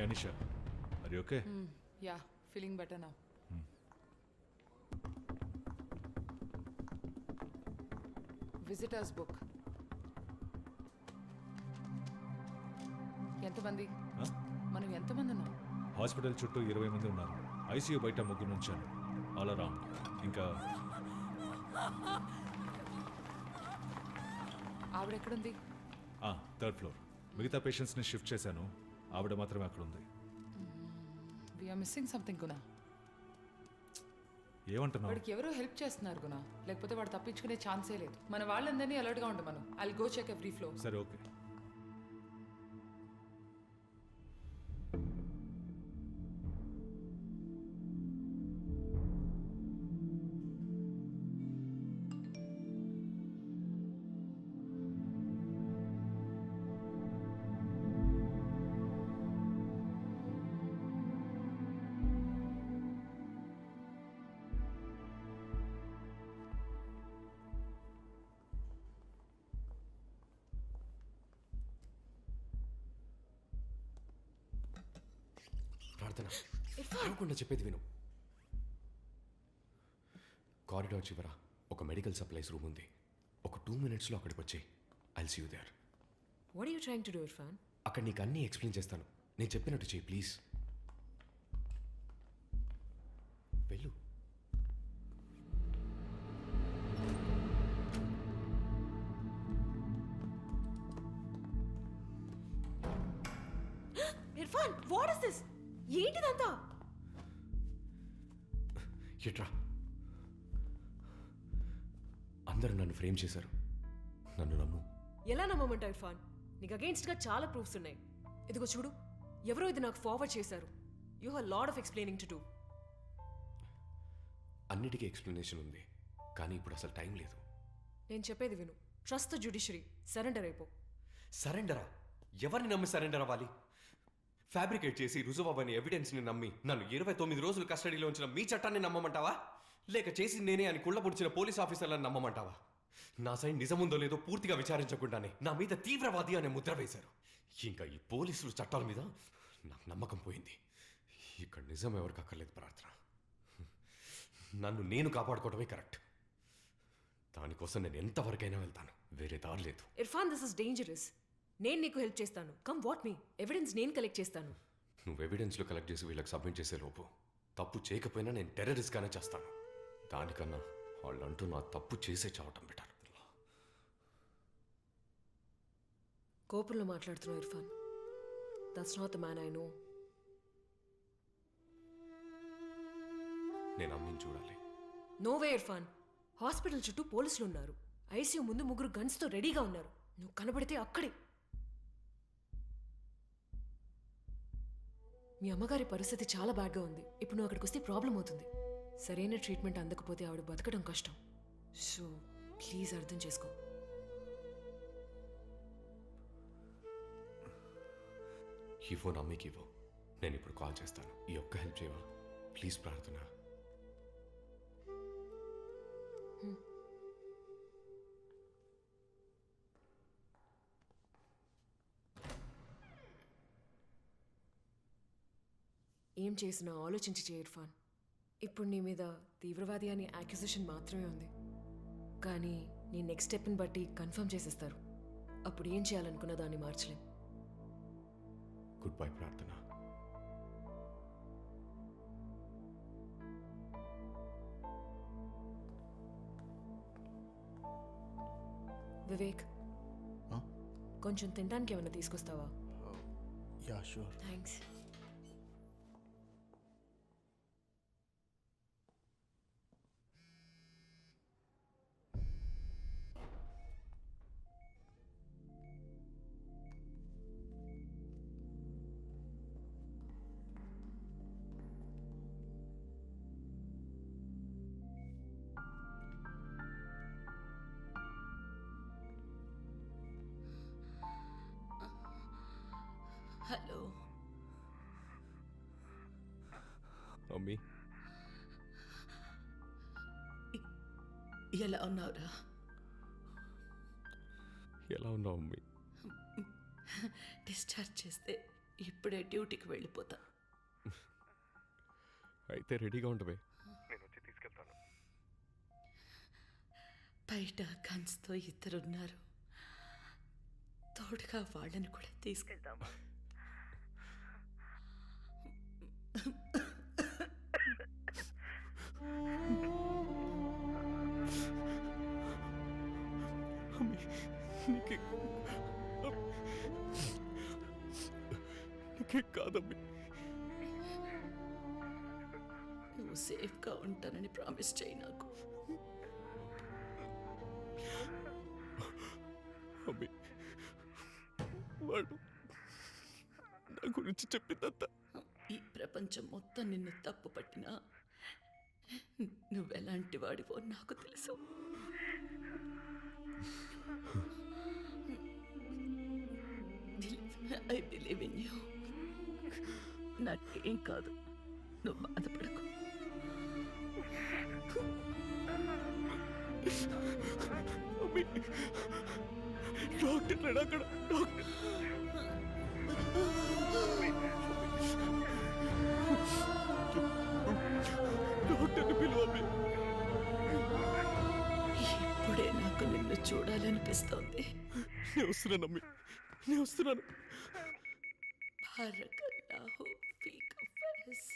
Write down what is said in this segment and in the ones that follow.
Anisha, are you okay? Yeah, feeling better now. Visitors book. ఎంతమంది మనం ఎంతమంది ఉన్నాం? హాస్పిటల్ చుట్టూ 20 మంది ఉన్నారు. ఐసీయూ బయట 3 ఉంచాను. All around. ఇంకా ఆవిడ ఎక్కడుంది? 3rd floor. మిగతా పేషెంట్స్ని షిఫ్ట్ చేశాను. ఆవిడ మాత్రమే అక్కడ ఉంది. వీఆర్ మిస్సింగ్ సంథింగ్ గుణ. ఏమంటున్నావు? వాడికి ఎవరో హెల్ప్ చేస్తున్నారు గుణ, లేకపోతే వాడు తప్పించుకునే ఛాన్సే లేదు. మన వాళ్ళందరినీ అలర్ట్గా ఉండమను. I'll go check every floor. సరే, ఓకే. ప్రార్థన, అనుకుండా చెప్పేది విను. కారిడార్ చివర ఒక మెడికల్ సప్లైస్ రూమ్ ఉంది. ఒక 2 minutesలో అక్కడికి వచ్చి I'll see you there. What are you trying to do, Irfan? అక్కడ నీకు అన్నీ ఎక్స్ప్లెయిన్ చేస్తాను. నేను చెప్పినట్టు చెయ్యి ప్లీజ్. వెళ్ళు. Irfan, what is this? ఏంటిదంతా? ఎట్రా, అందరూ నన్ను ఫ్రేమ్ చేశారు. నన్ను నమ్ము. ఎలా నమ్మమంటావు ఇర్ఫాన్? నీకు అగేన్స్ట్ గా చాలా ప్రూఫ్స్ ఉన్నాయి. ఇదిగో చూడు, ఎవరో ఇది నాకు ఫార్వర్డ్ చేశారు. You have lot of explaining to do. అన్నిటికీ ఎక్స్ప్లెనేషన్ ఉంది, కానీ ఇప్పుడు అసలు టైం లేదు. నేను చెప్పేది విను. Trust the judiciary. సరెండర్ అయిపో. సరెండరా? ఎవరిని నమ్మి సరెండర్ అవ్వాలి? ఫ్యాబ్రికేట్ చేసి రుజువని ఎవిడెన్స్ని నమ్మి నన్ను 29 రోజులు కస్టడీలో ఉంచిన మీ చట్టాన్ని నమ్మమంటావా, లేక చేసి నేనే అని కుళ్ళబుడిచిన పోలీస్ ఆఫీసర్లను నమ్మమంటావా? నా సైడ్ నిజముందో లేదో పూర్తిగా విచారించకుండానే నా మీద తీవ్రవాది అనే ముద్ర వేశారు. ఇంకా ఈ పోలీసులు చట్టాల మీద నాకు నమ్మకం పోయింది. ఇక్కడ నిజం ఎవరికి అక్కర్లేదు ప్రార్థన. నన్ను నేను కాపాడుకోవడమే కరెక్ట్. దానికోసం నేను ఎంతవరకైనా వెళ్తాను. వేరే దారి లేదు. Irfan, this is dangerous. నేను నీకు హెల్ప్ చేస్తాను. Come what me. ఎవిడెన్స్ నేను కలెక్ట్ చేస్తాను. నువ్వు ఎవిడెన్స్లో కలెక్ట్ చేసి వీళ్ళకి సబ్మిట్ చేసే లోపు తప్పు చేయకపోయినా నేను టెర్రరిస్ట్గానే చేస్తాను. దానికన్నా వాళ్ళంటూ నా తప్పు చేసే చావటం బెటర్. కోపంలో మాట్లాడుతున్నావు Irfan. That's not the man I know. నేను అమ్మిని చూడాలి. నోవే ఇర్ఫాన్. హాస్పిటల్ చుట్టూ పోలీసులు ఉన్నారు. ఐసీయూ ముందు 3 గన్స్తో రెడీగా ఉన్నారు. నువ్వు కనబడితే అక్కడే. మీ అమ్మగారి పరిస్థితి చాలా బ్యాడ్గా ఉంది. ఇప్పుడు నువ్వు అక్కడికి వస్తే ప్రాబ్లం అవుతుంది. సరైన ట్రీట్మెంట్ అందకపోతే ఆవిడ బతకడం కష్టం. సో ప్లీజ్ అర్థం చేసుకో. ఈ ఫోన్ అమ్మికి ఇవ్వు. నేను ఇప్పుడు కాల్ చేస్తాను. ఈ ఒక్క హెల్ప్ చేయవా ప్లీజ్ ప్రార్థన? ఏం చేసినా ఆలోచించి చేయి ఇర్ఫాన్. ఇప్పుడు నీ మీద తీవ్రవాది అనే యాక్యుజేషన్ మాత్రమే ఉంది, కానీ నీ నెక్స్ట్ స్టెప్ని బట్టి కన్ఫర్మ్ చేసేస్తారు. అప్పుడు ఏం చేయాలనుకున్న దాన్ని మార్చలేం. గుడ్ బై ప్రార్థన. వివేక్, కొంచెం తినడానికి ఏమైనా తీసుకొస్తావా? Yeah sure. Thanks. Hello mummy, ఎలా ఉన్నావురా? ఎలా ఉన్నావు మమ్మీ? డిశ్చార్జ్ చేస్తే ఇప్పుడే డ్యూటీకి వెళ్ళిపోతా. అయితే రెడీగా ఉండవే. బయట గన్స్తో ఇద్దరున్నారు, తోడుగా వాళ్ళని కూడా తీసుకెళ్దామా? కాదమ్మి, నువ్వు సేఫ్గా ఉంటానని ప్రామిస్ చేయి నాకు. అమ్మి, వాడు నా గురించి చెప్పిందంతా ఈ ప్రపంచం మొత్తం నిన్ను తప్పు పట్టినా నువ్వెలాంటి వాడివో నాకు తెలుసు. I believe in you. నాకేం కాదు, నువ్వు బాధపడకు. డాక్టర్ లేడు అక్కడ. డాక్టర్ని పిలువమ్మి. ఇప్పుడే నాకు నిన్ను చూడాలనిపిస్తోంది. నేను వస్తున్నానమ్మి, నేను వస్తున్నాను. బారకల్లాహు ఫీక Faiz.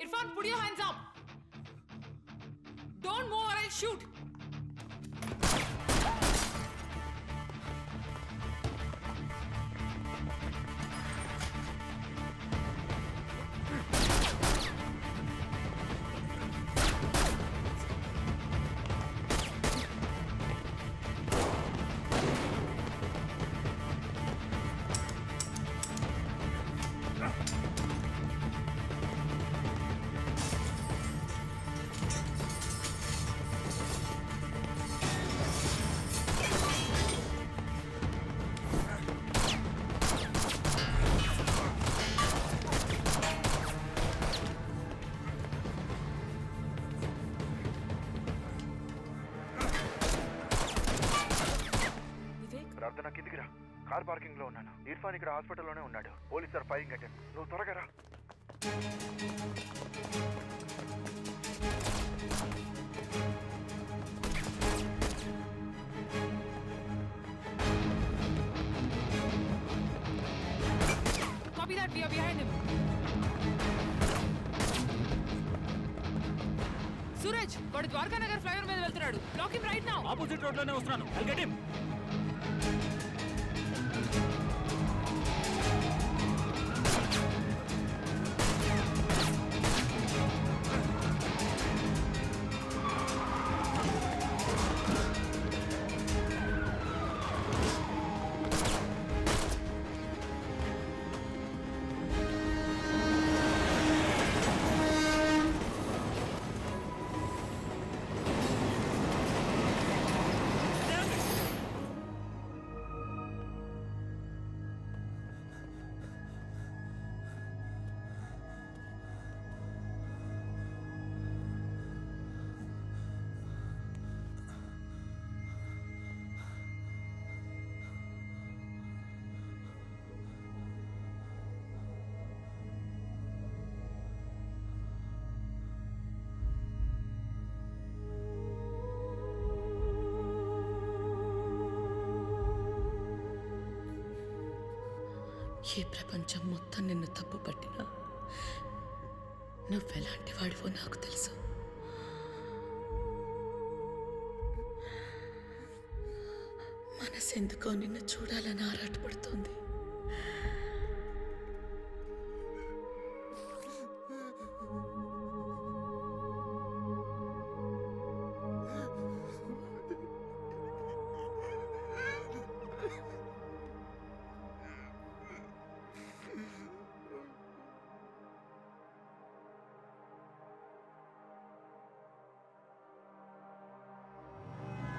Irfan, put your hands up. Don't move or I'll shoot. ప్రార్థన కిందికి రా. కార్ పార్కింగ్ లో ఉన్నాను. ఇర్ఫాన్ ఇక్కడ హాస్పిటల్లోనే ఉన్నాడు. Police sir firing attend. నువ్వు త్వరగా రా. Copy that. We are behind him. Suraj, వాడు ద్వారకా నగర్ ఫ్లైఓవర్ మీద వెళ్తున్నాడు. Block him right now. Opposite road లోనే వస్తున్నాను. I'll get him. ఈ ప్రపంచం మొత్తం నిన్ను తప్పు పట్టినా నువ్వెలాంటి వాడివో నాకు తెలుసు. మనసెందుకో నిన్ను చూడాలని ఆరాటపడుతోంది.